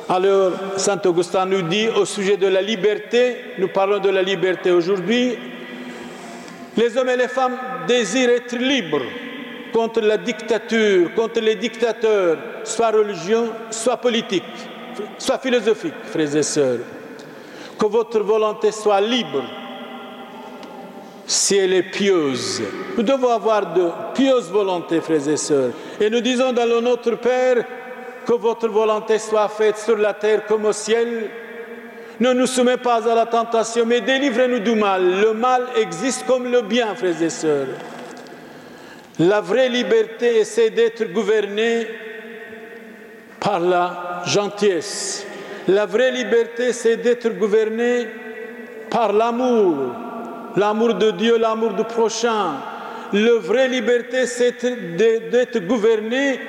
Alors, Saint Augustin nous dit au sujet de la liberté, nous parlons de la liberté aujourd'hui, les hommes et les femmes désirent être libres contre la dictature, contre les dictateurs, soit religieux, soit politiques, soit philosophiques, frères et sœurs. Que votre volonté soit libre, si elle est pieuse. Nous devons avoir de pieuses volontés, frères et sœurs. Et nous disons dans le Notre Père, que votre volonté soit faite sur la terre comme au ciel. Ne nous soumets pas à la tentation, mais délivre-nous du mal. Le mal existe comme le bien, frères et sœurs. La vraie liberté essaie d'être gouvernée par la gentillesse. La vraie liberté, c'est d'être gouvernée par l'amour. L'amour de Dieu, l'amour du prochain. La vraie liberté, c'est d'être gouvernée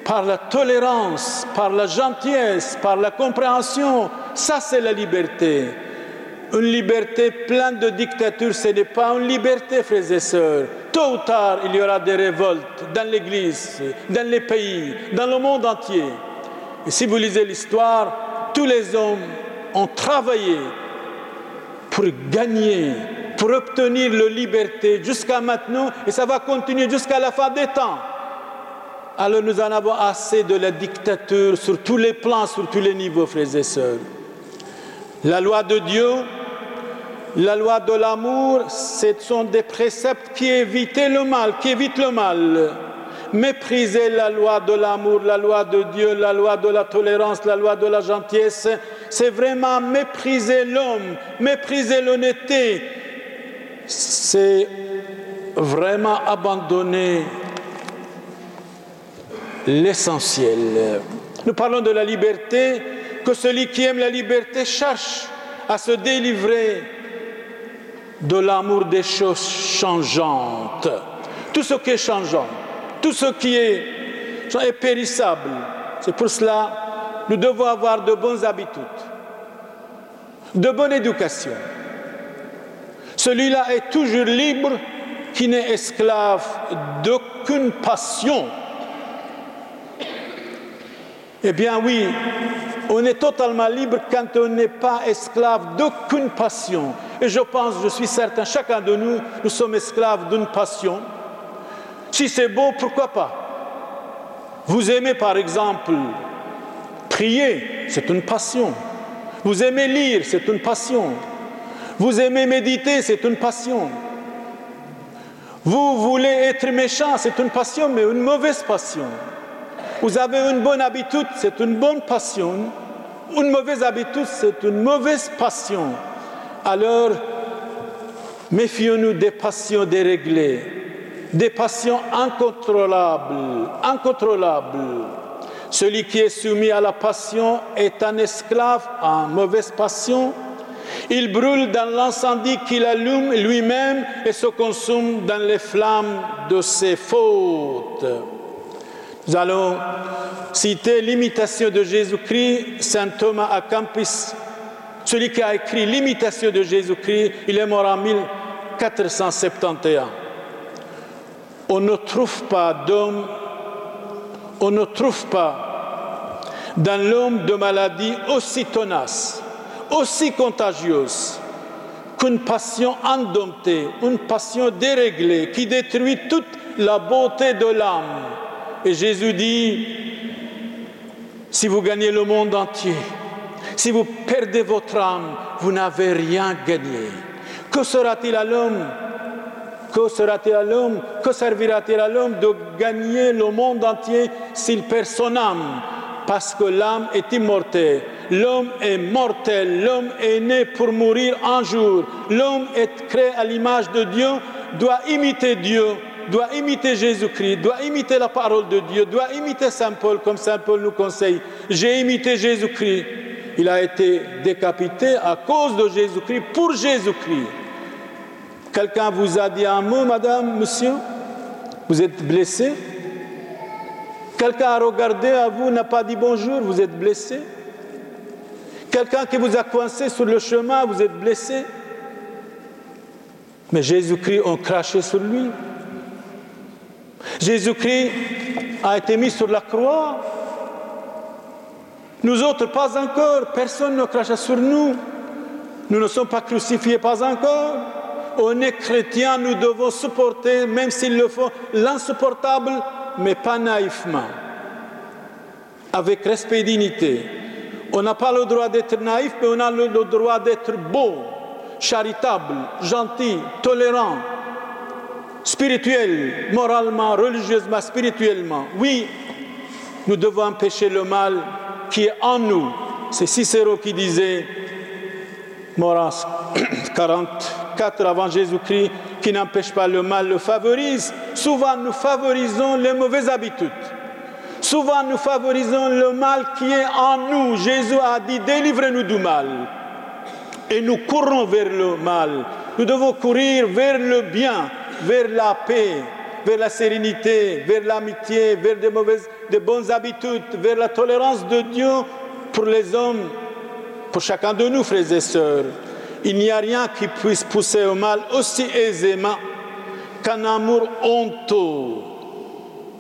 par la tolérance, par la gentillesse, par la compréhension. Ça, c'est la liberté. Une liberté pleine de dictature, ce n'est pas une liberté, frères et sœurs. Tôt ou tard, il y aura des révoltes dans l'Église, dans les pays, dans le monde entier. Et si vous lisez l'histoire, tous les hommes ont travaillé pour gagner, pour obtenir la liberté jusqu'à maintenant, et ça va continuer jusqu'à la fin des temps. Alors nous en avons assez de la dictature sur tous les plans, sur tous les niveaux, frères et sœurs. La loi de Dieu, la loi de l'amour, ce sont des préceptes qui évitent le mal, Mépriser la loi de l'amour, la loi de Dieu, la loi de la tolérance, la loi de la gentillesse, c'est vraiment mépriser l'homme, mépriser l'honnêteté. C'est vraiment abandonner l'essentiel. Nous parlons de la liberté, que celui qui aime la liberté cherche à se délivrer de l'amour des choses changeantes. Tout ce qui est changeant, tout ce qui est périssable. C'est pour cela que nous devons avoir de bonnes habitudes, de bonne éducation. Celui-là est toujours libre, qui n'est esclave d'aucune passion. Eh bien oui, on est totalement libre quand on n'est pas esclave d'aucune passion. Et je pense, je suis certain, chacun de nous, nous sommes esclaves d'une passion. Si c'est beau, pourquoi pas? Vous aimez par exemple prier, c'est une passion. Vous aimez lire, c'est une passion. Vous aimez méditer, c'est une passion. Vous voulez être méchant, c'est une passion, mais une mauvaise passion. Vous avez une bonne habitude, c'est une bonne passion. Une mauvaise habitude, c'est une mauvaise passion. Alors, méfions-nous des passions déréglées, des passions incontrôlables. Celui qui est soumis à la passion est un esclave en mauvaise passion. Il brûle dans l'incendie qu'il allume lui-même et se consume dans les flammes de ses fautes. Nous allons citer l'imitation de Jésus-Christ, saint Thomas à Campis. Celui qui a écrit l'imitation de Jésus-Christ, il est mort en 1471. On ne trouve pas dans l'homme de maladie aussi tenace, aussi contagieuse qu'une passion indomptée, une passion déréglée qui détruit toute la beauté de l'âme. Et Jésus dit, si vous gagnez le monde entier, si vous perdez votre âme, vous n'avez rien gagné. Que sera-t-il à l'homme? Que servira-t-il à l'homme de gagner le monde entier s'il perd son âme? Parce que l'âme est immortelle. L'homme est mortel. L'homme est né pour mourir un jour. L'homme est créé à l'image de Dieu, doit imiter Dieu, doit imiter Jésus-Christ, doit imiter la parole de Dieu, doit imiter Saint Paul, comme Saint Paul nous conseille. J'ai imité Jésus-Christ. Il a été décapité à cause de Jésus-Christ, pour Jésus-Christ. Quelqu'un vous a dit un mot, madame, monsieur? Vous êtes blessé? Quelqu'un a regardé à vous, n'a pas dit bonjour, vous êtes blessé? Quelqu'un qui vous a coincé sur le chemin, vous êtes blessé? Mais Jésus-Christ, on crachait sur lui. Jésus-Christ a été mis sur la croix. Nous autres, pas encore. Personne ne crache sur nous. Nous ne sommes pas crucifiés, pas encore. On est chrétiens, nous devons supporter, même s'il le faut, l'insupportable, mais pas naïvement. Avec respect et dignité. On n'a pas le droit d'être naïf, mais on a le droit d'être beau, charitable, gentil, tolérant, spirituel, moralement, religieusement, spirituellement. Oui, nous devons empêcher le mal qui est en nous. C'est Cicéron qui disait, Morance 44 avant Jésus-Christ, qui n'empêche pas le mal, le favorise. Souvent, nous favorisons les mauvaises habitudes. Souvent, nous favorisons le mal qui est en nous. Jésus a dit, délivrez-nous du mal. Et nous courons vers le mal. Nous devons courir vers le bien, vers la paix, vers la sérénité, vers l'amitié, vers de bonnes habitudes, vers la tolérance de Dieu pour les hommes, pour chacun de nous, frères et sœurs. Il n'y a rien qui puisse pousser au mal aussi aisément qu'un amour honteux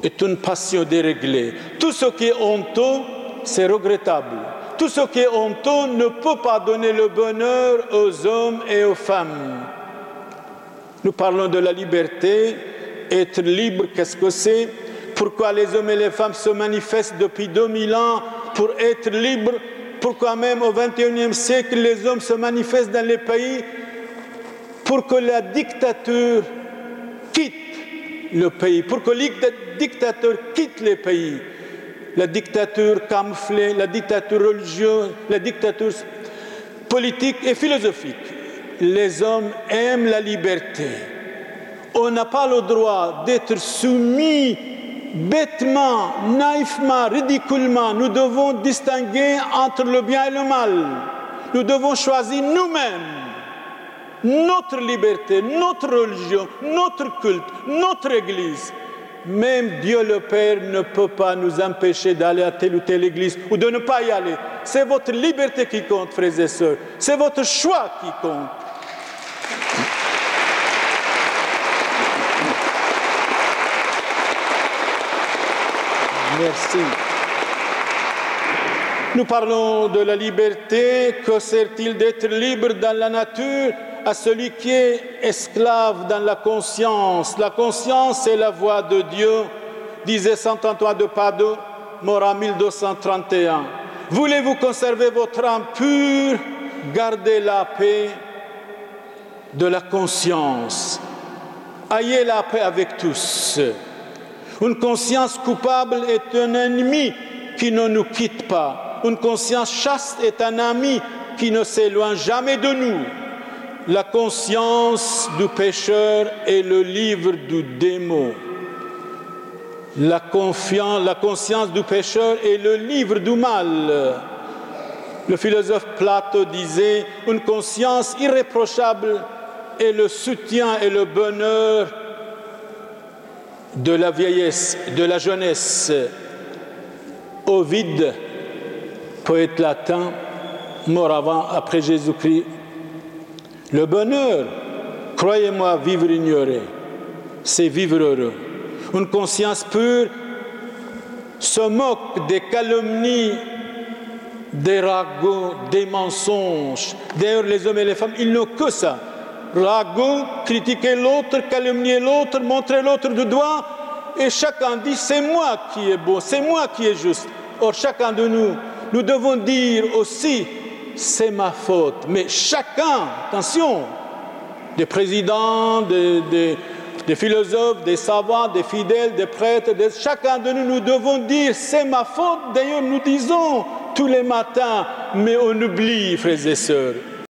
est une passion déréglée. Tout ce qui est honteux, c'est regrettable. Tout ce qui est honteux ne peut pas donner le bonheur aux hommes et aux femmes. Nous parlons de la liberté. Être libre, qu'est-ce que c'est? Pourquoi les hommes et les femmes se manifestent depuis 2000 ans pour être libres? Pourquoi même au XXIe siècle, les hommes se manifestent dans les pays pour que la dictature quitte le pays, pour que le dictateur quitte les pays? La dictature camouflée, la dictature religieuse, la dictature politique et philosophique. Les hommes aiment la liberté. On n'a pas le droit d'être soumis bêtement, naïvement, ridiculement. Nous devons distinguer entre le bien et le mal. Nous devons choisir nous-mêmes notre liberté, notre religion, notre culte, notre Église. Même Dieu le Père ne peut pas nous empêcher d'aller à telle ou telle église ou de ne pas y aller. C'est votre liberté qui compte, frères et sœurs. C'est votre choix qui compte. Merci. Nous parlons de la liberté. Que sert-il d'être libre dans la nature à celui qui est esclave dans la conscience? La conscience est la voix de Dieu, disait saint Antoine de Padoue, mort en 1231. Voulez-vous conserver votre âme pure? Gardez la paix de la conscience. Ayez la paix avec tous. Une conscience coupable est un ennemi qui ne nous quitte pas. Une conscience chaste est un ami qui ne s'éloigne jamais de nous. La conscience du pécheur est le livre du démon. La conscience du pécheur est le livre du mal. Le philosophe Platon disait, une conscience irréprochable est le soutien et le bonheur de la vieillesse, de la jeunesse. Ovide, poète latin, mort après Jésus-Christ. Le bonheur, croyez-moi, vivre ignoré, c'est vivre heureux. Une conscience pure se moque des calomnies, des ragots, des mensonges. D'ailleurs, les hommes et les femmes, ils n'ont que ça. Ragots, critiquer l'autre, calomnier l'autre, montrer l'autre du doigt, et chacun dit, c'est moi qui est beau, c'est moi qui est juste. Or, chacun de nous, nous devons dire aussi, c'est ma faute. Mais chacun, attention, des présidents, des philosophes, des savants, des fidèles, des prêtres, chacun de nous, nous devons dire, c'est ma faute. D'ailleurs, nous disons tous les matins, mais on oublie, frères et sœurs,